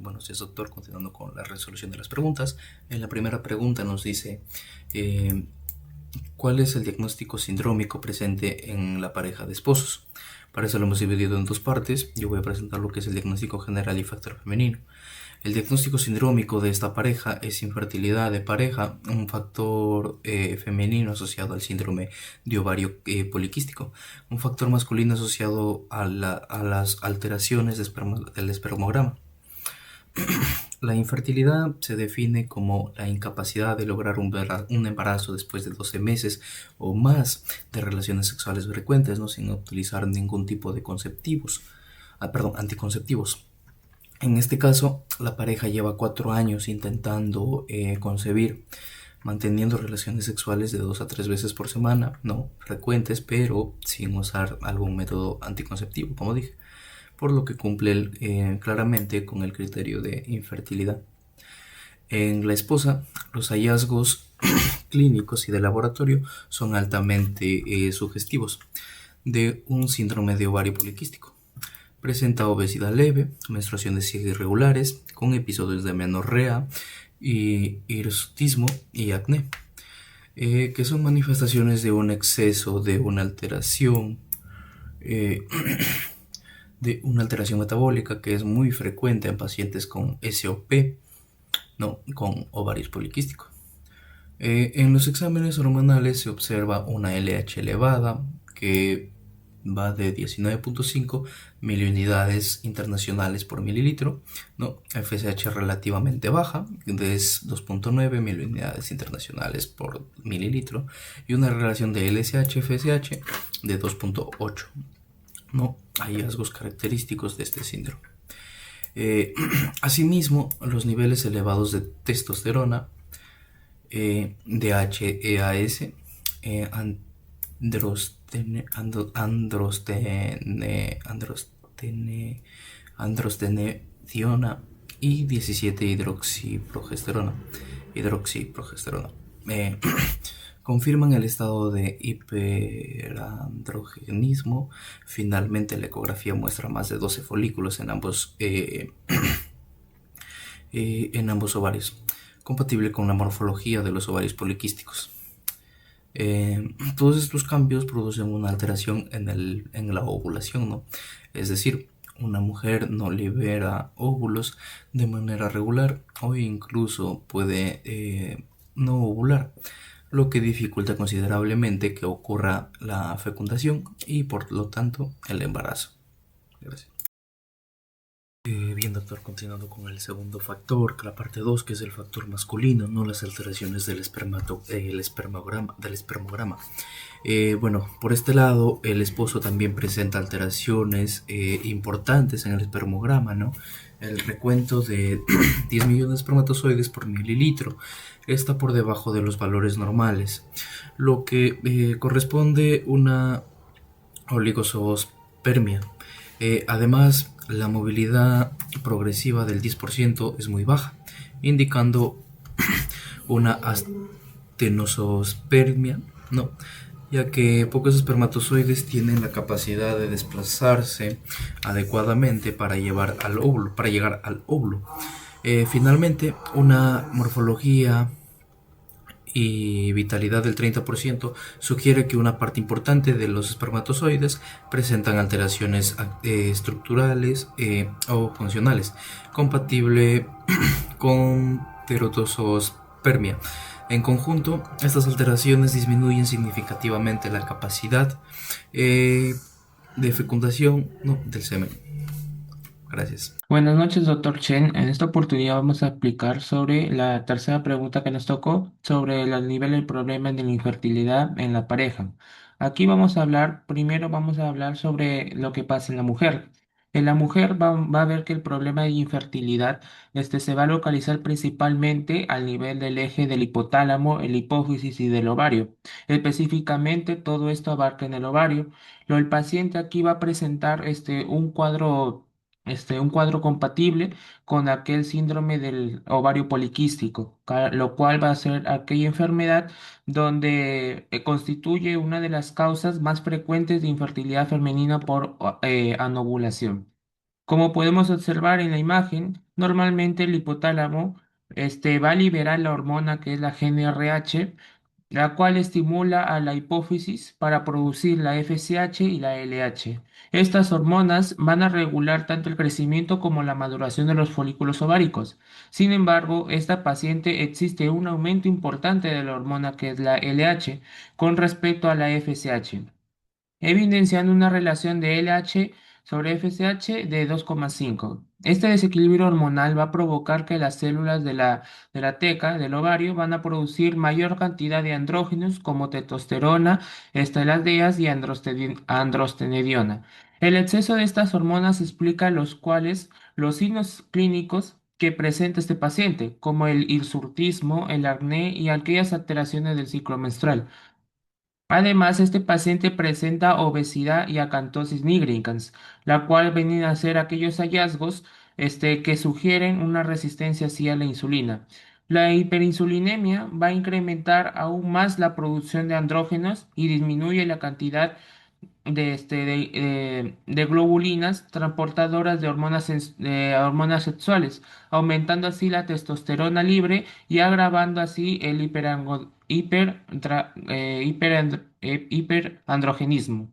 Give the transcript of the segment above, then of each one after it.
Bueno, si es doctor, continuando con la resolución de las preguntas. En la primera pregunta nos dice, eh, ¿cuál es el diagnóstico sindrómico presente en la pareja de esposos? Para eso lo hemos dividido en dos partes. Yo voy a presentar lo que es el diagnóstico general y factor femenino. El diagnóstico sindrómico de esta pareja es infertilidad de pareja, un factor femenino asociado al síndrome de ovario poliquístico, un factor masculino asociado a las alteraciones del espermograma. La infertilidad se define como la incapacidad de lograr un embarazo después de 12 meses o más de relaciones sexuales frecuentes, ¿no? Sin utilizar ningún tipo de anticonceptivos. En este caso, la pareja lleva 4 años intentando concebir, manteniendo relaciones sexuales de 2 a 3 veces por semana, no frecuentes, pero sin usar algún método anticonceptivo, como dije, por lo que cumple claramente con el criterio de infertilidad. En la esposa, los hallazgos clínicos y de laboratorio son altamente sugestivos de un síndrome de ovario poliquístico. Presenta obesidad leve, menstruaciones irregulares, con episodios de menorrea, y hirsutismo y acné, que son manifestaciones de un exceso eh, de una alteración metabólica que es muy frecuente en pacientes con SOP, no, con ovario poliquístico. En los exámenes hormonales se observa una LH elevada que va de 19.5 miliunidades internacionales por mililitro, ¿no? FSH relativamente baja, de 2.9 miliunidades internacionales por mililitro, y una relación de LSH-FSH de 2.8, ¿no? Hallazgos característicos de este síndrome. Asimismo, los niveles elevados de testosterona, DHEAS, androstenediona y 17 hidroxiprogesterona. Eh, confirman el estado de hiperandrogenismo. Finalmente, la ecografía muestra más de 12 folículos en ambos ovarios, compatible con la morfología de los ovarios poliquísticos. Todos estos cambios producen una alteración en la ovulación, ¿no? Es decir, una mujer no libera óvulos de manera regular o incluso puede no ovular, lo que dificulta considerablemente que ocurra la fecundación y por lo tanto el embarazo. Gracias. Bien, doctor, continuando con el segundo factor, la parte 2, que es el factor masculino, no las alteraciones del espermograma. Bueno, por este lado, el esposo también presenta alteraciones importantes en el espermograma, ¿no? El recuento de 10 millones de espermatozoides por mililitro está por debajo de los valores normales, lo que corresponde a una oligospermia. Además, la movilidad progresiva del 10% es muy baja, indicando una astenospermia, no, ya que pocos espermatozoides tienen la capacidad de desplazarse adecuadamente para llegar al óvulo. Finalmente, una morfología y vitalidad del 30% sugiere que una parte importante de los espermatozoides presentan alteraciones estructurales o funcionales, compatible con teratospermia. En conjunto, estas alteraciones disminuyen significativamente la capacidad de fecundación, no, del semen. Gracias. Buenas noches, doctor Chen. En esta oportunidad vamos a explicar sobre la tercera pregunta que nos tocó, sobre el nivel del problema de la infertilidad en la pareja. Aquí primero vamos a hablar sobre lo que pasa en la mujer. En la mujer va a ver que el problema de infertilidad se va a localizar principalmente al nivel del eje del hipotálamo, el hipófisis y del ovario. Específicamente, todo esto abarca en el ovario. El paciente aquí va a presentar un cuadro compatible con aquel síndrome del ovario poliquístico, lo cual va a ser aquella enfermedad donde constituye una de las causas más frecuentes de infertilidad femenina por anovulación. Como podemos observar en la imagen, normalmente el hipotálamo va a liberar la hormona que es la GnRH, la cual estimula a la hipófisis para producir la FSH y la LH. Estas hormonas van a regular tanto el crecimiento como la maduración de los folículos ováricos. Sin embargo, esta paciente existe un aumento importante de la hormona que es la LH con respecto a la FSH, evidenciando una relación de LH sobre FSH de 2,5. Este desequilibrio hormonal va a provocar que las células de la teca, del ovario, van a producir mayor cantidad de andrógenos como testosterona, esteroideas y androstenediona. El exceso de estas hormonas explica los signos clínicos que presenta este paciente, como el hirsutismo, el acné y aquellas alteraciones del ciclo menstrual. Además, este paciente presenta obesidad y acantosis nigricans, la cual vienen a ser aquellos hallazgos que sugieren una resistencia hacia la insulina. La hiperinsulinemia va a incrementar aún más la producción de andrógenos y disminuye la cantidad de globulinas transportadoras de hormonas sexuales, aumentando así la testosterona libre y agravando así el hiperandrogenismo.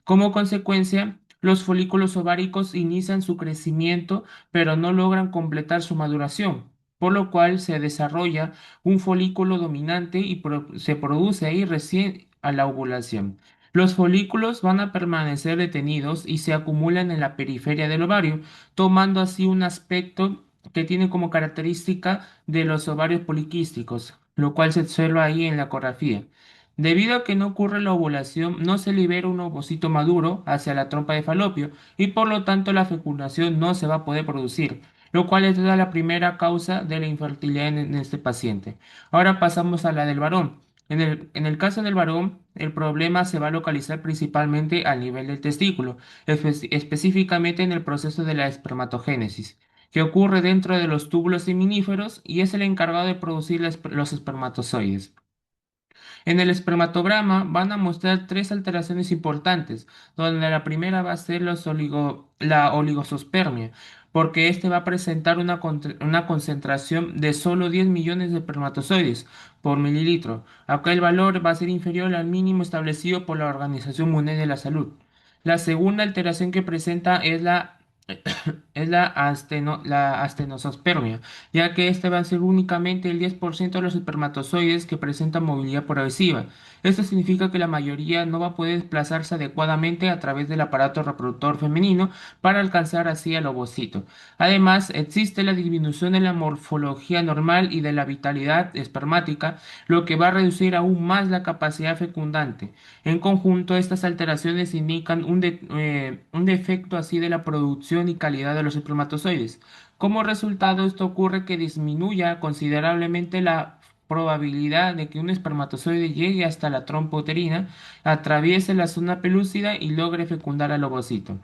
Como consecuencia, los folículos ováricos inician su crecimiento, pero no logran completar su maduración, por lo cual se desarrolla un folículo dominante y se produce ahí recién a la ovulación. Los folículos van a permanecer detenidos y se acumulan en la periferia del ovario, tomando así un aspecto que tiene como característica de los ovarios poliquísticos, lo cual se observa ahí en la ecografía. Debido a que no ocurre la ovulación, no se libera un ovocito maduro hacia la trompa de falopio y por lo tanto la fecundación no se va a poder producir, lo cual es la primera causa de la infertilidad en este paciente. Ahora pasamos a la del varón. En el caso del varón, el problema se va a localizar principalmente al nivel del testículo, específicamente en el proceso de la espermatogénesis, que ocurre dentro de los túbulos seminíferos y es el encargado de producir los espermatozoides. En el espermatograma van a mostrar tres alteraciones importantes, donde la primera va a ser la oligospermia, porque este va a presentar una concentración de solo 10 millones de espermatozoides por mililitro. Acá el valor va a ser inferior al mínimo establecido por la Organización Mundial de la Salud. La segunda alteración que presenta es la astenospermia, ya que este va a ser únicamente el 10% de los espermatozoides que presentan movilidad progresiva. Esto significa que la mayoría no va a poder desplazarse adecuadamente a través del aparato reproductor femenino para alcanzar así el ovocito. Además, existe la disminución de la morfología normal y de la vitalidad espermática, lo que va a reducir aún más la capacidad fecundante. En conjunto, estas alteraciones indican un defecto así de la producción y calidad de los espermatozoides. Como resultado, esto ocurre que disminuya considerablemente la probabilidad de que un espermatozoide llegue hasta la trompa uterina, atraviese la zona pelúcida y logre fecundar al ovocito.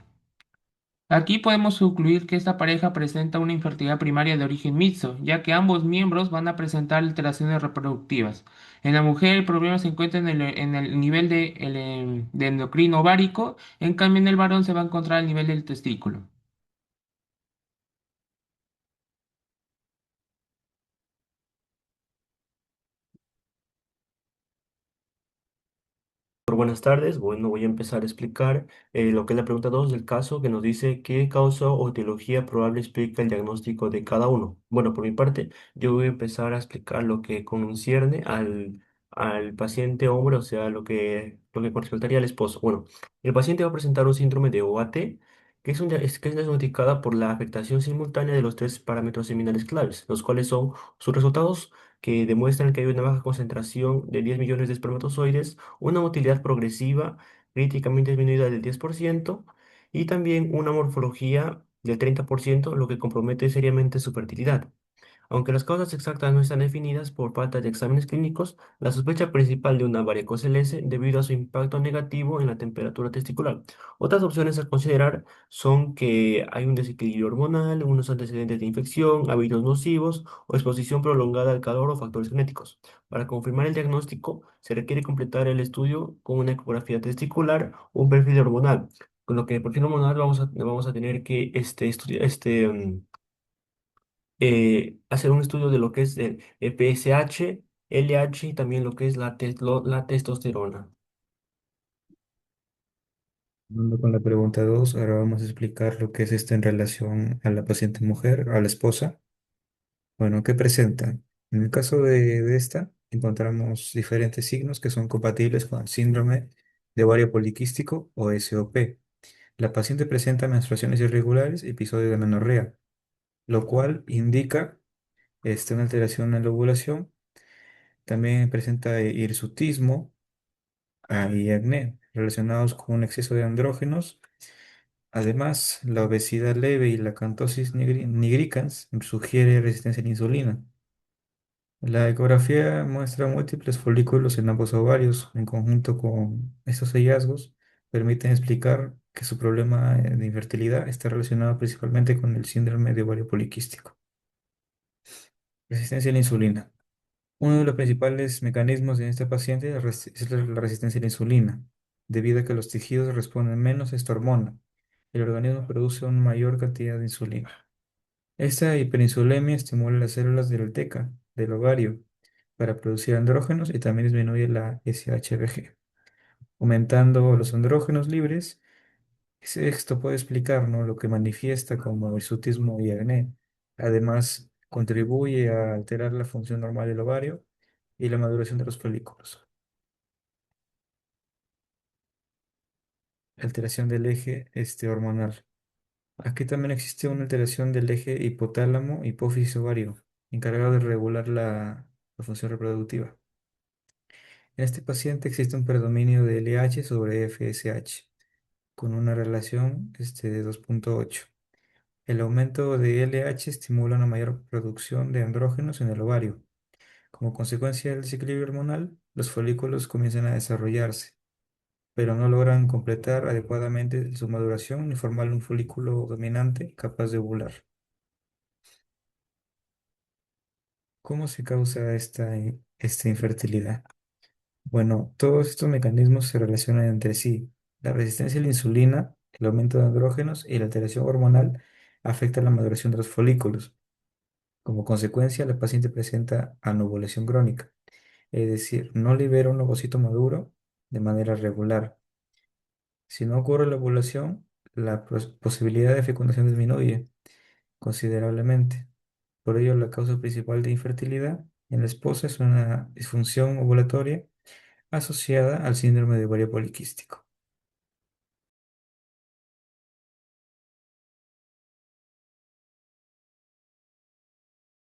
Aquí podemos concluir que esta pareja presenta una infertilidad primaria de origen mixto, ya que ambos miembros van a presentar alteraciones reproductivas. En la mujer el problema se encuentra en el nivel de endocrino ovárico, en cambio en el varón se va a encontrar al nivel del testículo. Buenas tardes. Bueno, voy a empezar a explicar lo que es la pregunta 2 del caso que nos dice qué causa o etiología probable explica el diagnóstico de cada uno. Bueno, por mi parte, yo voy a empezar a explicar lo que concierne al paciente hombre, o sea, lo que correspondería al esposo. Bueno, el paciente va a presentar un síndrome de OAT, que es diagnosticada por la afectación simultánea de los tres parámetros seminales claves, los cuales son sus resultados que demuestran que hay una baja concentración de 10 millones de espermatozoides, una motilidad progresiva críticamente disminuida del 10% y también una morfología del 30%, lo que compromete seriamente su fertilidad. Aunque las causas exactas no están definidas por falta de exámenes clínicos, la sospecha principal de una varicocele debido a su impacto negativo en la temperatura testicular. Otras opciones a considerar son que hay un desequilibrio hormonal, unos antecedentes de infección, hábitos nocivos o exposición prolongada al calor o factores genéticos. Para confirmar el diagnóstico, se requiere completar el estudio con una ecografía testicular o un perfil hormonal. Con lo que el perfil hormonal vamos a tener que estudiar, hacer un estudio de lo que es el PSH, LH y también lo que es la testosterona. Continuando con la pregunta 2, ahora vamos a explicar lo que es esto en relación a la paciente mujer, a la esposa. Bueno, ¿qué presenta? En el caso de esta, encontramos diferentes signos que son compatibles con el síndrome de ovario poliquístico o SOP. La paciente presenta menstruaciones irregulares y episodios de menorrea, lo cual indica una alteración en la ovulación. También presenta hirsutismo y acné relacionados con un exceso de andrógenos. Además, la obesidad leve y la acantosis nigricans sugiere resistencia a la insulina. La ecografía muestra múltiples folículos en ambos ovarios. En conjunto con estos hallazgos, permiten explicar que su problema de infertilidad está relacionado principalmente con el síndrome de ovario poliquístico. Resistencia a la insulina. Uno de los principales mecanismos en esta paciente es la resistencia a la insulina, debido a que los tejidos responden menos a esta hormona. El organismo produce una mayor cantidad de insulina. Esta hiperinsulemia estimula las células del teca, del ovario, para producir andrógenos y también disminuye la SHBG. Aumentando los andrógenos libres, esto puede explicar, ¿no?, lo que manifiesta como hirsutismo y acné. Además, contribuye a alterar la función normal del ovario y la maduración de los folículos. Alteración del eje hormonal. Aquí también existe una alteración del eje hipotálamo hipófisis ovario, encargado de regular la función reproductiva. En este paciente existe un predominio de LH sobre FSH, con una relación de 2,8. El aumento de LH estimula una mayor producción de andrógenos en el ovario. Como consecuencia del desequilibrio hormonal, los folículos comienzan a desarrollarse, pero no logran completar adecuadamente su maduración ni formar un folículo dominante capaz de ovular. ¿Cómo se causa esta infertilidad? Bueno, todos estos mecanismos se relacionan entre sí. La resistencia a la insulina, el aumento de andrógenos y la alteración hormonal afectan la maduración de los folículos. Como consecuencia, la paciente presenta anovulación crónica, es decir, no libera un ovocito maduro de manera regular. Si no ocurre la ovulación, la posibilidad de fecundación disminuye considerablemente. Por ello, la causa principal de infertilidad en la esposa es una disfunción ovulatoria asociada al síndrome de ovario poliquístico.